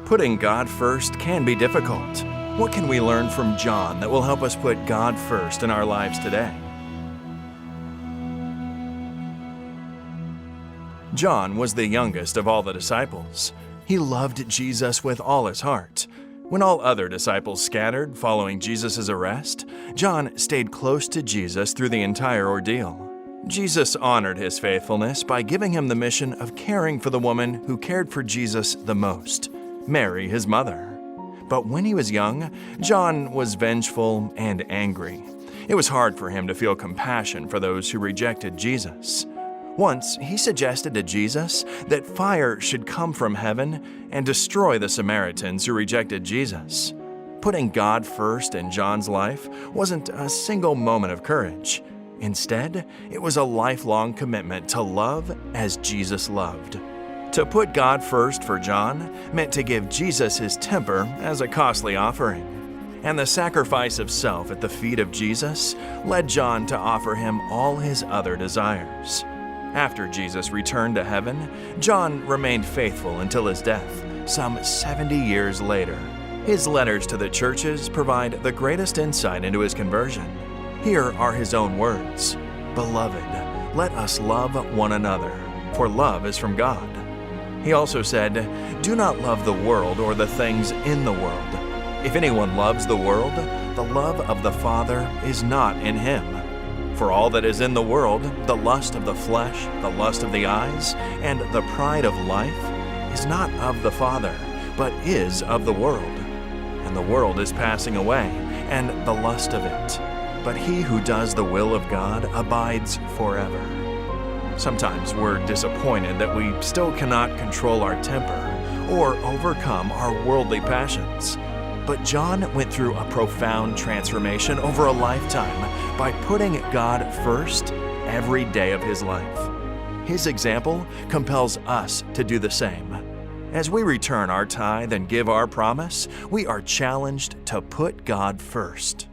Putting God first can be difficult. What can we learn from John that will help us put God first in our lives today? John was the youngest of all the disciples. He loved Jesus with all his heart. When all other disciples scattered following Jesus' arrest, John stayed close to Jesus through the entire ordeal. Jesus honored his faithfulness by giving him the mission of caring for the woman who cared for Jesus the most, Mary, his mother. But when he was young, John was vengeful and angry. It was hard for him to feel compassion for those who rejected Jesus. Once, he suggested to Jesus that fire should come from heaven and destroy the Samaritans who rejected Jesus. Putting God first in John's life wasn't a single moment of courage. Instead, it was a lifelong commitment to love as Jesus loved. To put God first for John meant to give Jesus his temper as a costly offering. And the sacrifice of self at the feet of Jesus led John to offer him all his other desires. After Jesus returned to heaven, John remained faithful until his death, some 70 years later. His letters to the churches provide the greatest insight into his conversion. Here are his own words: "Beloved, let us love one another, for love is from God." He also said, "Do not love the world or the things in the world. If anyone loves the world, the love of the Father is not in him. For all that is in the world, the lust of the flesh, the lust of the eyes, and the pride of life, is not of the Father, but is of the world. And the world is passing away, and the lust of it. But he who does the will of God abides forever." Sometimes we're disappointed that we still cannot control our temper or overcome our worldly passions. But John went through a profound transformation over a lifetime by putting God first every day of his life. His example compels us to do the same. As we return our tithe and give our promise, we are challenged to put God first.